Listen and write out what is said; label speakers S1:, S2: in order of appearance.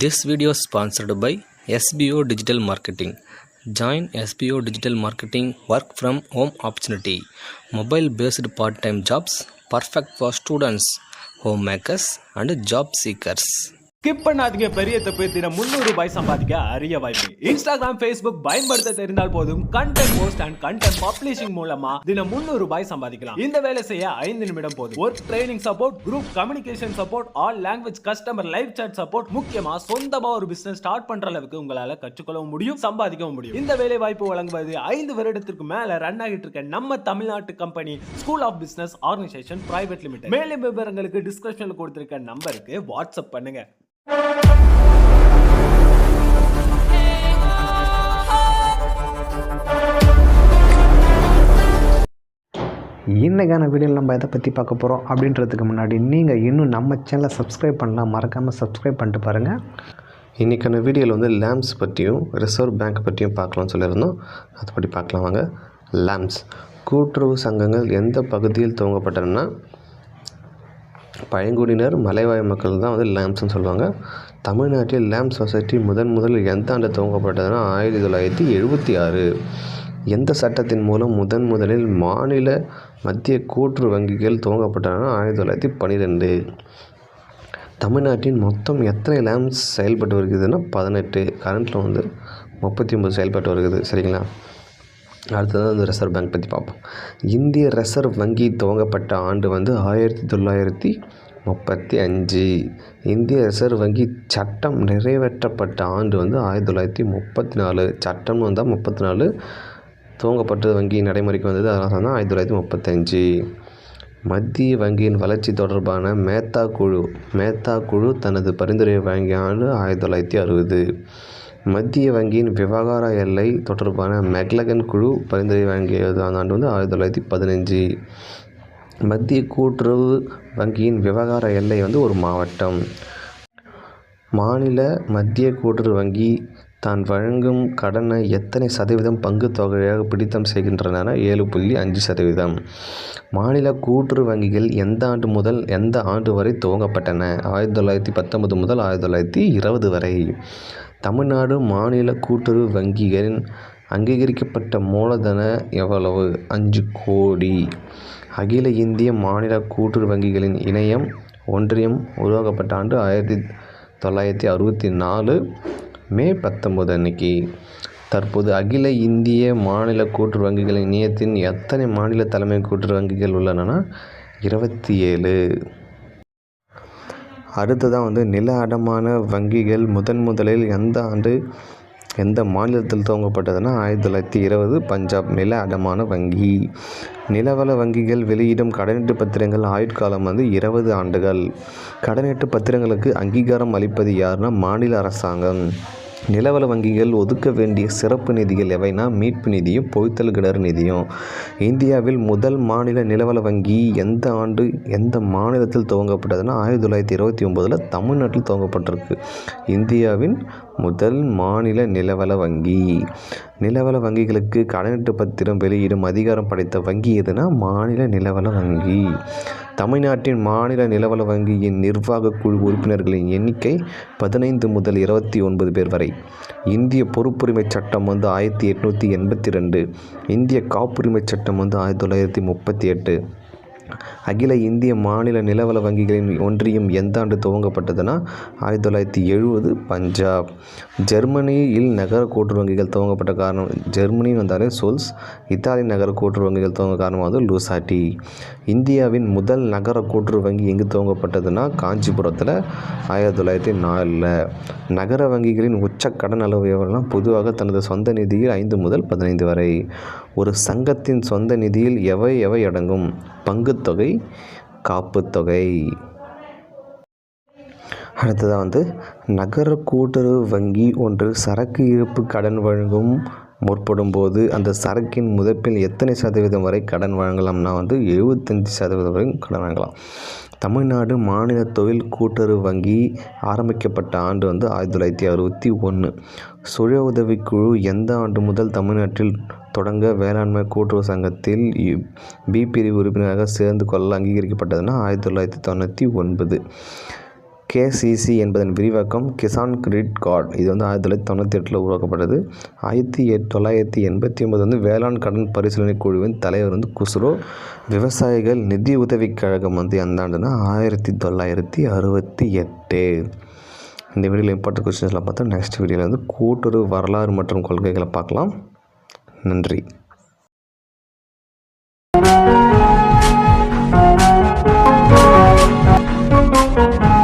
S1: This video is sponsored by SBO Digital Marketing. Join SBO Digital Marketing work from home opportunity. Mobile based part-time jobs perfect for students, homemakers and job seekers.
S2: Skip பண்ணாதீங்க. பெரிய தப்பு. தினம் 300 ரூபாய் சம்பாதிக்க அரிய வாய்ப்பு. Instagram, Facebook பயன்படுத்த தெரிந்தால் போதும் content post and content publishing மூலமா தினம் 300 ரூபாய் சம்பாதிக்கலாம். இந்த வேலை செய்ய 5 நிமிடம் போதும். Work training support, group communication support, all language customer live chat support, முக்கியமா சொந்தமா ஒரு பிசினஸ் ஸ்டார்ட் பண்ற அளவுக்கு உங்களால கற்றுக்கொள்ளவும் முடியும், சம்பாதிக்கவும் முடியும். இந்த வேலை வாய்ப்பு வழங்குவது 5 வருடத்திற்கு மேல ரன் ஆகிட்டு இருக்க நம்ம தமிழ்நாட்டு company school of business organisation private limited. மேலும் விவரங்களுக்கு டிஸ்கிரிப்ஷன்ல கொடுத்திருக்க நம்பருக்கு வாட்ஸ்அப் பண்ணுங்க.
S3: இன்றைக்கான வீடியோவில் நம்ம எதை பற்றி பார்க்க போகிறோம் அப்படின்றதுக்கு முன்னாடி நீங்கள் இன்னும் நம்ம சேனலை சப்ஸ்கிரைப் பண்ணலாம், மறக்காமல் சப்ஸ்கிரைப் பண்ணிட்டு பாருங்கள்.
S4: இன்றைக்கான வீடியோவில் வந்து லேம்ப்ஸ் பற்றியும் ரிசர்வ் பேங்க் பற்றியும் பார்க்கலாம்னு சொல்லியிருந்தோம். அதை பற்றி பார்க்கலாம் வாங்க. லேம்ப்ஸ் கூட்டுறவு சங்கங்கள் எந்த பகுதியில் துவங்கப்பட்டதுன்னா பழங்குடியினர் மலைவாழ் மக்கள் தான் வந்து லேம்ப்ஸ்ன்னு சொல்லுவாங்க. தமிழ்நாட்டில் லேம்ப் சொசைட்டி முதலில் எந்த ஆண்டு துவங்கப்பட்டதுன்னா 1976. எந்த சட்டத்தின் மூலம் முதலில் மாநில மத்திய கூட்டுறவு வங்கிகள் துவங்கப்பட்டதுன்னா 1912. தமிழ்நாட்டின் மொத்தம் எத்தனை லேம்ப்ஸ் செயல்பட்டு வருகிறதுன்னா 18. கரண்ட்டில் வந்து 39 செயல்பட்டு வருகிறது. சரிங்களா? அடுத்தது வந்து ரிசர்வ் பேங்க் பற்றி பார்ப்போம். இந்திய ரிசர்வ் வங்கி துவங்கப்பட்ட ஆண்டு வந்து 1935. இந்திய ரிசர்வ் வங்கி சட்டம் நிறைவேற்றப்பட்ட ஆண்டு வந்து 1934. சட்டம்னு வந்தால் 34, துவங்கப்பட்டது வங்கி நடைமுறைக்கு வந்தது அதனால் தான் 1935. மத்திய வங்கியின் வளர்ச்சி தொடர்பான மேத்தா குழு தனது பரிந்துரை வழங்கிய ஆண்டு 1960. மத்திய வங்கியின் விவகார எல்லை தொடர்பான மெக்லகன் குழு பரிந்துரை வழங்கிய ஆண்டு வந்து 1915. மத்திய கூட்டுறவு வங்கியின் விவகார எல்லை வந்து ஒரு மாவட்டம். மாநில மத்திய கூட்டுறவு வங்கி தான் வழங்கும் கடனை எத்தனை சதவீதம் பங்கு தொகையாக பிடித்தம் செய்கின்றன? 7.5%. மாநில கூட்டுறவு வங்கிகள் எந்த ஆண்டு முதல் எந்த ஆண்டு வரை துவங்கப்பட்டன? 1919 முதல் 1920 வரை. தமிழ்நாடு மாநில கூட்டுறவு வங்கிகளின் அங்கீகரிக்கப்பட்ட மூலதன எவ்வளவு? 5 கோடி. அகில இந்திய மாநில கூட்டுறவு வங்கிகளின் ஒன்றியம் உருவாக்கப்பட்ட ஆண்டு 1964 மே 19 அன்னைக்கு. தற்போது அகில இந்திய மாநில கூட்டுறவு வங்கிகளின் இணையத்தின் எத்தனை மாநில தலைமை கூட்டுறவு வங்கிகள் உள்ளன? 27. அடுத்ததான் வந்து நில அடமான வங்கிகள் முதலில் எந்த மாநிலத்தில் துவங்கப்பட்டதுன்னா 1920 பஞ்சாப் நில அடமான வங்கி. நிலவள வங்கிகள் வெளியிடும் கடனீட்டு பத்திரங்கள் ஆயுட்காலம் வந்து 20 ஆண்டுகள். கடனீட்டு பத்திரங்களுக்கு அங்கீகாரம் அளிப்பது யாருன்னா மாநில அரசாங்கம். நிலவள வங்கிகள் ஒதுக்க வேண்டிய சிறப்பு நிதிகள் எவைனா மீட்பு நிதியும் பொய்த்தல் கிணறு நிதியும். இந்தியாவில் முதல் மாநில நிலவள வங்கி எந்த மாநிலத்தில் துவங்கப்பட்டதுன்னா 1929 தமிழ்நாட்டில் துவங்கப்பட்டிருக்கு. இந்தியாவின் முதல் மாநில நிலவள வங்கி. நிலவள வங்கிகளுக்கு கடனீட்டு பத்திரம் வெளியிடும் அதிகாரம் படைத்த வங்கி எதுனா மாநில நிலவள வங்கி. தமிழ்நாட்டின் மாநில நிலவள வங்கியின் நிர்வாக குழு உறுப்பினர்களின் எண்ணிக்கை 15 முதல் 29 பேர் வரை. இந்திய பொறுப்புரிமை சட்டம் வந்து 1882. இந்திய காப்புரிமை சட்டம் வந்து 1938. அகில இந்திய மாநில நிலவள வங்கிகளின் ஒன்றியம் எந்த ஆண்டு துவங்கப்பட்டதுன்னா 1970 பஞ்சாப். ஜெர்மனியில் நகர கூட்டுறவு வங்கிகள் துவங்கப்பட்ட காரணம், ஜெர்மனி வந்தாலே சோல்ஸ். இத்தாலி நகர கூட்டுறவு வங்கிகள் துவங்க காரணமாவது லூசாட்டி. இந்தியாவின் முதல் நகர கூட்டுறவு வங்கி எங்கு துவங்கப்பட்டதுன்னா காஞ்சிபுரத்தில் 1904. நகர வங்கிகளின் உச்ச கடன் அளவு எவ்வளோனா பொதுவாக தனது சொந்த நிதியில் 5 முதல் 15 வரை. ஒரு சங்கத்தின் சொந்த நிதியில் எவை அடங்கும்? பங்குத்தொகை, காப்புத்தொகை. அடுத்ததாக வந்து நகர கூட்டுறவு வங்கி ஒன்றில் சரக்கு இருப்பு கடன் வழங்கும் முற்படும் போது அந்த சரக்கின் முதப்பில் எத்தனை சதவீதம் வரை கடன் வழங்கலாம்னா வந்து 75% வரை கடன் வழங்கலாம். தமிழ்நாடு மாநில தொழில் கூட்டுறவு வங்கி ஆரம்பிக்கப்பட்ட ஆண்டு வந்து 1961. சுய உதவிக்குழு எந்த ஆண்டு முதல் தமிழ்நாட்டில் தொடங்க வேளாண்மை கூட்டுறவு சங்கத்தில் B பிரிவு உறுப்பினராக சேர்ந்து கொள்ள அங்கீகரிக்கப்பட்டதுன்னா 1999. கேசிசி என்பதன் விரிவாக்கம் கிசான் கிரெடிட் கார்டு. இது வந்து 1998 உருவாக்கப்பட்டது. 1989 வந்து வேளாண் கடன் பரிசீலனை குழுவின் தலைவர் வந்து குஸ்ரோ. விவசாயிகள் நிதி உதவிக் கழகம் வந்து எந்த ஆண்டுனா 1968. இந்த வீடியோவில் இம்பார்ட்டன்ட் கொஸ்டின்ஸ்லாம் பார்த்தா நெக்ஸ்ட் வீடியோவில் வந்து கூட்டுறவு வரலாறு மற்றும் கொள்கைகளை பார்க்கலாம். நன்றி.
S5: Thank you.